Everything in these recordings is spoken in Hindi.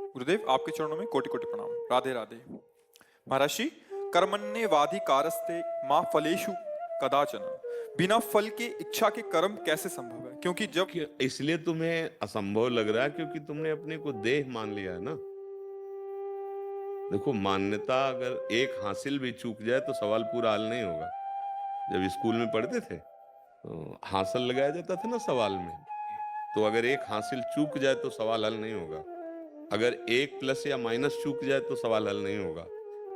गुरुदेव आपके चरणों में कोटि कोटि प्रणाम। राधे राधे। महर्षि, कर्मण्येवाधिकारस्ते मा फलेषु कदाचन। बिना फल के इच्छा के कर्म कैसे संभव है? क्योंकि जब इसलिए तुम्हें असंभव लग रहा है क्योंकि तुमने अपने को देह मान लिया है ना। देखो, मान्यता अगर एक हासिल भी चूक जाए तो सवाल पूरा हल नहीं होगा। जब स्कूल में पढ़ते थे तो हासिल लगाया जाता था ना सवाल में, तो अगर एक हासिल चूक जाए तो सवाल हल नहीं होगा। अगर एक प्लस या माइनस चूक जाए तो सवाल हल नहीं होगा।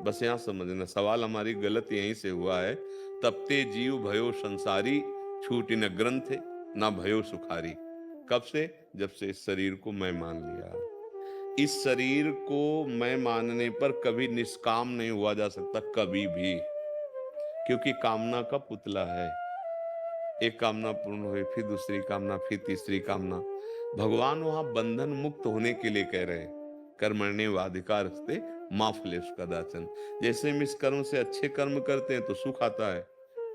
बस यहां समझना, सवाल हमारी गलत यहीं से हुआ है। तब ते जीव भयो संसारी, छूटी न ग्रंथ ना भयो सुखारी। कब से? जब से इस शरीर को मैं मान लिया। इस शरीर को मैं मानने पर कभी निष्काम नहीं हुआ जा सकता, कभी भी, क्योंकि कामना का पुतला है। एक कामना पूर्ण हुई, फिर दूसरी कामना, फिर तीसरी कामना। भगवान वहां बंधन मुक्त होने के लिए कह रहे हैं, कर्मण्येवाधिकारस्ते मा फलेषु कदाचन। जैसे हम इस कर्म से अच्छे कर्म करते हैं तो सुख आता है,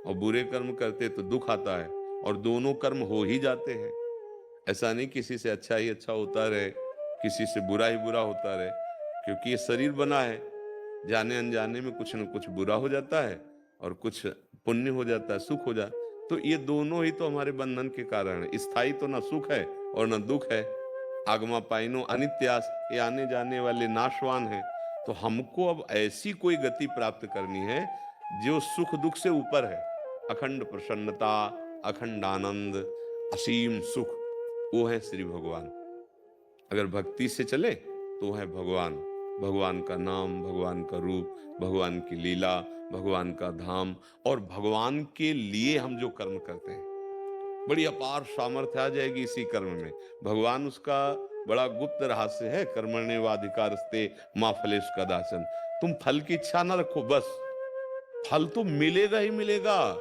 और बुरे कर्म करते हैं तो दुख आता है, और दोनों कर्म हो ही जाते हैं। ऐसा नहीं किसी से अच्छा ही अच्छा होता रहे, किसी से बुरा ही बुरा होता रहे, क्योंकि ये शरीर बना है, जाने अनजाने में कुछ न कुछ बुरा हो जाता है और कुछ पुण्य हो जाता है, सुख हो जाता है। तो ये दोनों ही तो हमारे बंधन के कारण है। स्थायी तो ना सुख है और ना दुख है। आगमा पाइनो अनित्यास, ये आने जाने वाले नाशवान है। तो हमको अब ऐसी कोई गति प्राप्त करनी है जो सुख दुख से ऊपर है। अखंड प्रसन्नता, अखंड आनंद, असीम सुख, वो है श्री भगवान। अगर भक्ति से चले तो है भगवान। भगवान का नाम, भगवान का रूप, भगवान की लीला, भगवान का धाम, और भगवान के लिए हम जो कर्म करते हैं, बड़ी अपार सामर्थ्य आ जाएगी इसी कर्म में। भगवान उसका बड़ा गुप्त रहस्य है। कर्मण्येवाधिकारस्ते मा फलेषु कदाचन। तुम फल की इच्छा ना रखो, बस फल तो मिलेगा ही मिलेगा।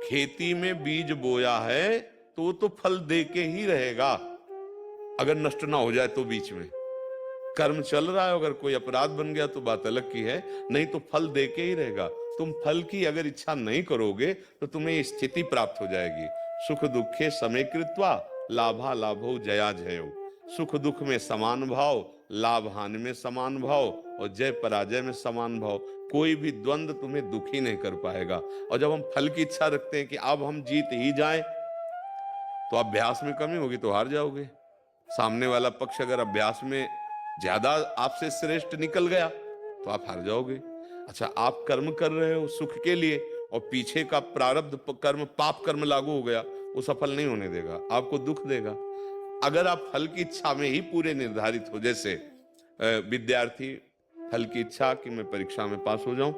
खेती में बीज बोया है तो तो फल दे के ही रहेगा, अगर नष्ट ना हो जाए तो। बीच में कर्म चल रहा है, अगर कोई अपराध बन गया तो बात अलग की है, नहीं तो फल दे के ही रहेगा। तुम फल की अगर इच्छा नहीं करोगे तो तुम्हें ये स्थिति प्राप्त हो जाएगी। सुख दुखे समे कृत्वा, लाभा लाभो जया जयो। सुख दुख में समान भाव, लाभ हानि में समान भाव, और जय पराजय में समान भाव। कोई भी द्वंद्व तुम्हें दुखी नहीं कर पाएगा। और जब हम फल की इच्छा रखते हैं कि अब हम जीत ही जाएं, तो अभ्यास में कमी होगी तो हार जाओगे। सामने वाला पक्ष अगर अभ्यास में ज्यादा आपसे श्रेष्ठ निकल गया तो आप हार जाओगे। अच्छा, आप कर्म कर रहे हो सुख के लिए, और पीछे का प्रारब्ध कर्म, पाप कर्म लागू हो गया, वो सफल नहीं होने देगा, आपको दुख देगा। अगर आप फल की इच्छा में ही पूरे निर्धारित हो, जैसे विद्यार्थी फल की इच्छा कि मैं परीक्षा में पास हो जाऊं,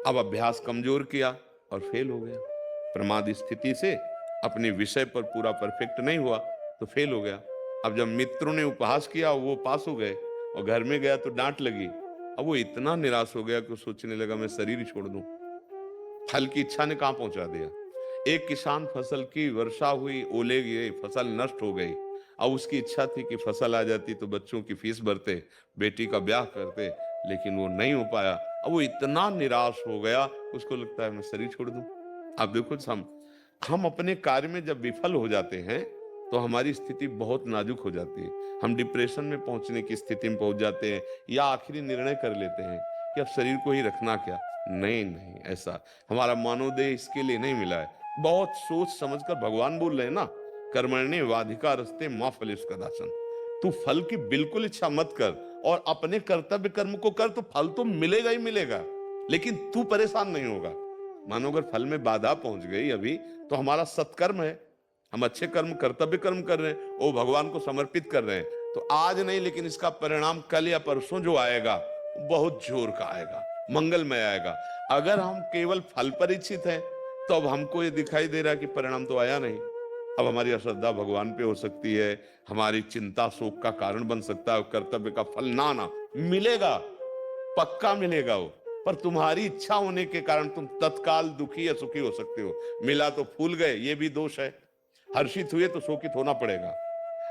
अब अभ्यास कमजोर किया और फेल हो गया। प्रमाद स्थिति से अपने विषय पर पूरा परफेक्ट नहीं हुआ तो फेल हो गया। अब जब मित्रों ने उपहास किया वो पास हो गए, और घर में गया तो डांट लगी। अब वो इतना निराश हो गया कि सोचने लगा मैं शरीर ही छोड़ दूं। फल की इच्छा ने कहां पहुंचा दिया। एक किसान फसल की वर्षा हुई, ओले गिरे, फसल नष्ट हो गई। अब उसकी इच्छा थी कि फसल आ जाती तो बच्चों की फीस भरते, बेटी का ब्याह करते, लेकिन वो नहीं हो पाया। अब वो इतना निराश हो गया, उसको लगता है मैं शरीर छोड़ दूं। अब देखो, हम अपने कार्य में जब विफल हो जाते हैं तो हमारी स्थिति बहुत नाजुक हो जाती है। हम डिप्रेशन में पहुंचने की स्थिति में पहुंच जाते हैं, या आखिरी निर्णय कर लेते हैं कि अब शरीर को ही रखना क्या। नहीं नहीं, ऐसा हमारा मानवदेह इसके लिए नहीं मिला है। बहुत सोच समझकर भगवान बोल रहे हैं ना, कर्मण्येवाधिकारस्ते मा फलेषु कदाचन। तू फल की बिल्कुल इच्छा मत कर, और अपने कर्तव्य कर्म को कर, तो फल तो मिलेगा ही मिलेगा, लेकिन तू परेशान नहीं होगा। मानो अगर फल में बाधा पहुंच गई अभी, तो हमारा सत्कर्म है, हम अच्छे कर्म, कर्तव्य कर्म कर रहे हैं, वो भगवान को समर्पित कर रहे हैं, तो आज नहीं लेकिन इसका परिणाम कल या परसों जो आएगा बहुत जोर का आएगा, मंगलमय आएगा। अगर हम केवल फल पर इच्छित हैं तो अब हमको ये दिखाई दे रहा है कि परिणाम तो आया नहीं। अब हमारी अश्रद्धा भगवान पे हो सकती है, हमारी चिंता शोक का कारण बन सकता है, कर्तव्य का फल ना मिलेगा, पक्का मिलेगा वो, पर तुम्हारी इच्छा होने के कारण तुम तत्काल दुखी या सुखी हो सकते हो। मिला तो फूल गए, ये भी दोष है। हर्षित हुए तो शोकित होना पड़ेगा,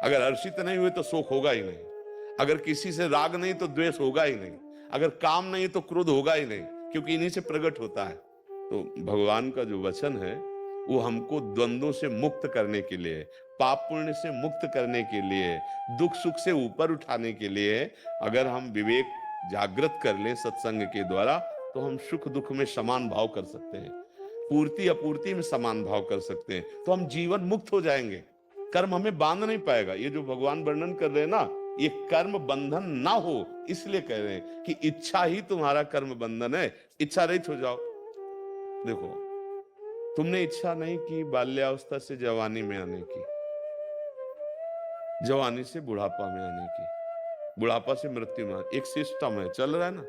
अगर हर्षित नहीं हुए तो शोक होगा ही नहीं। अगर किसी से राग नहीं तो द्वेष होगा ही नहीं। अगर काम नहीं तो क्रोध होगा ही नहीं, क्योंकि इन्हीं से प्रकट होता है। तो भगवान का जो वचन है वो हमको द्वंद्वों से मुक्त करने के लिए, पाप पुण्य से मुक्त करने के लिए, दुख सुख से ऊपर उठाने के लिए अगर हम विवेक जागृत कर लें सत्संग के द्वारा, तो हम सुख दुख में समान भाव कर सकते हैं, पूर्ति अपूर्ति में समान भाव कर सकते हैं, तो हम जीवन मुक्त हो जाएंगे। कर्म हमें बांध नहीं पाएगा। ये जो भगवान वर्णन कर रहे हैं ना, ये कर्म बंधन ना हो इसलिए कह रहे हैं कि इच्छा ही तुम्हारा कर्म बंधन है, इच्छा रहित हो जाओ। देखो, तुमने इच्छा नहीं की बाल्यावस्था से जवानी में आने की, जवानी से बुढ़ापा में आने की, बुढ़ापा से मृत्यु में, एक सिस्टम है, चल रहा है ना,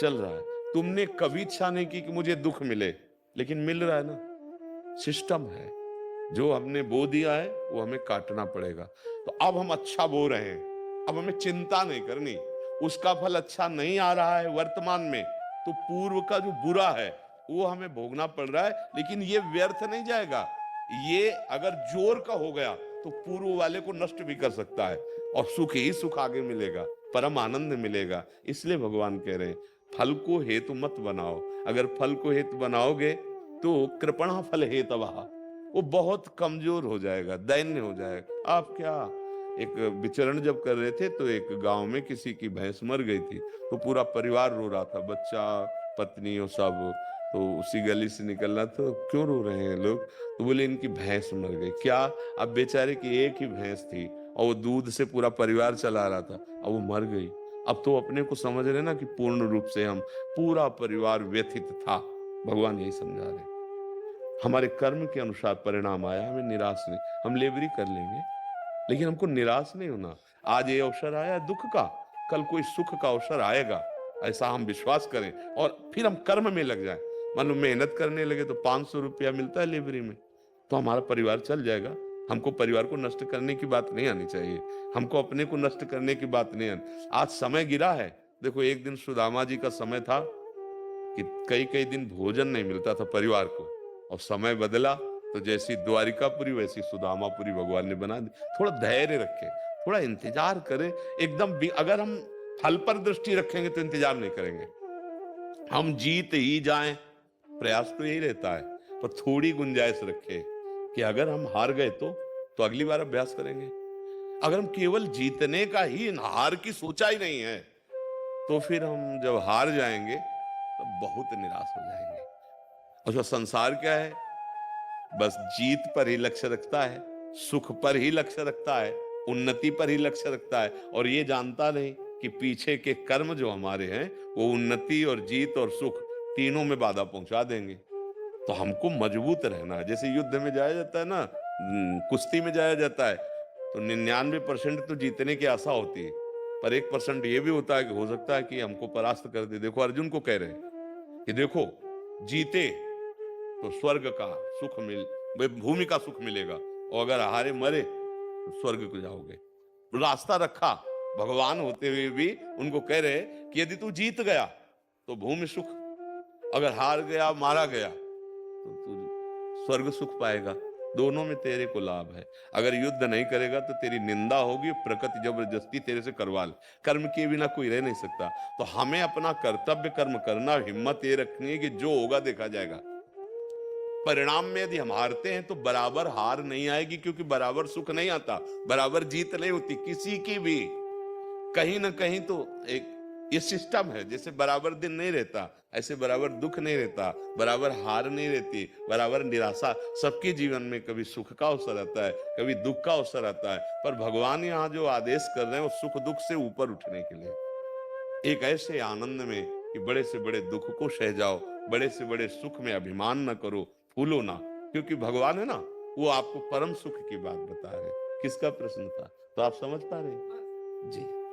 चल रहा है। तुमने कभी इच्छा नहीं की कि मुझे दुख मिले, लेकिन मिल रहा है ना, सिस्टम है। जो हमने बो दिया है वो हमें काटना पड़ेगा। तो अब हम अच्छा बो रहे हैं, अब हमें चिंता नहीं करनी। उसका फल अच्छा नहीं आ रहा है वर्तमान में, तो पूर्व का जो बुरा है वो हमें भोगना पड़ रहा है, लेकिन ये व्यर्थ नहीं जाएगा। ये अगर जोर का हो गया तो पूर्व वाले को नष्ट भी कर सकता है, और सुख ही सुख आगे मिलेगा, परम आनंद मिलेगा। इसलिए भगवान कह रहे हैं फल को हेतु मत बनाओ। अगर फल को हेतु बनाओगे तो कृपणा फल हेतवः, वो बहुत कमजोर हो जाएगा, दैन्य हो जाएगा। आप क्या, एक विचरण जब कर रहे थे तो एक गांव में किसी की भैंस मर गई थी, तो पूरा परिवार रो रहा था, बच्चा पत्नी और सब। तो उसी गली से निकलना, तो क्यों रो रहे हैं लोग? तो बोले इनकी भैंस मर गई। क्या? अब बेचारे की एक ही भैंस थी और वो दूध से पूरा परिवार चला रहा था, अब वो मर गई। अब तो अपने को समझ रहे ना कि पूर्ण रूप से हम, पूरा परिवार व्यथित था। भगवान यही समझा रहे, हमारे कर्म के अनुसार परिणाम आया, हमें निराश नहीं। हम लेबरी कर लेंगे, लेकिन हमको निराश नहीं होना। आज ये अवसर आया दुख का, कल कोई सुख का अवसर आएगा, ऐसा हम विश्वास करें और फिर हम कर्म में लग जाएं। मान लो मेहनत करने लगे तो 500 रुपया मिलता है लेबरी में, तो हमारा परिवार चल जाएगा। हमको परिवार को नष्ट करने की बात नहीं आनी चाहिए, हमको अपने को नष्ट करने की बात नहीं आनी। आज समय गिरा है। देखो, एक दिन सुदामा जी का समय था कि कई कई दिन भोजन नहीं मिलता था परिवार को, और समय बदला तो जैसी द्वारिकापुरी वैसी सुदामापुरी भगवान ने बना दी। थोड़ा धैर्य रखें, थोड़ा इंतजार करें। एकदम अगर हम फल पर दृष्टि रखेंगे तो इंतजार नहीं करेंगे, हम जीत ही जाएं, प्रयास तो यही रहता है। पर थोड़ी गुंजाइश रखें कि अगर हम हार गए तो अगली बार अभ्यास करेंगे। अगर हम केवल जीतने का ही, हार की सोचा ही नहीं है, तो फिर हम जब हार जाएंगे तो बहुत निराश हो जाएंगे। और जो संसार क्या है, बस जीत पर ही लक्ष्य रखता है, सुख पर ही लक्ष्य रखता है, उन्नति पर ही लक्ष्य रखता है, और ये जानता नहीं कि पीछे के कर्म जो हमारे हैं वो उन्नति और जीत और सुख तीनों में बाधा पहुंचा देंगे। तो हमको मजबूत रहना है। जैसे युद्ध में जाया जाता है ना, कुश्ती में जाया जाता है, तो 99% तो जीतने की आशा होती है, पर 1% ये भी होता है कि हो सकता है कि हमको परास्त कर दे। देखो, अर्जुन को कह रहे हैं कि देखो, जीते तो स्वर्ग का सुख भूमि का सुख मिलेगा, और अगर हारे मरे तो स्वर्ग को जाओगे। रास्ता रखा, भगवान होते हुए भी उनको कह रहे कि यदि तू जीत गया तो भूमि सुख, अगर हार गया, मारा गया, तो तू स्वर्ग सुख पाएगा। दोनों में तेरे को लाभ है। अगर युद्ध नहीं करेगा तो तेरी निंदा होगी, प्रकृति जबरदस्ती तेरे से करवा ले। कर्म के बिना कोई रह नहीं सकता। तो हमें अपना कर्तव्य कर्म करना, हिम्मत ये रखनी है कि जो होगा देखा जाएगा। परिणाम में यदि हम हारते हैं तो बराबर हार नहीं आएगी, क्योंकि बराबर सुख नहीं आता, बराबर जीत नहीं होती किसी की भी। कहीं ना कहीं तो एक ये सिस्टम है, जैसे बराबर दिन नहीं रहता, ऐसे बराबर दुख नहीं रहता, बराबर हार नहीं रहती, बराबर निराशा। सबके जीवन में कभी सुख का अवसर आता है, कभी दुख का अवसर आता है, पर भगवान यहाँ जो आदेश कर रहे हैं वो सुख दुख से ऊपर उठने के लिए, एक ऐसे आनंद में कि बड़े से बड़े दुख को सह जाओ, बड़े से बड़े सुख में अभिमान न करो, फूलो ना। क्योंकि भगवान है ना, वो आपको परम सुख की बात बता रहे। किसका प्रश्न था? तो आप समझ पा रहे जी।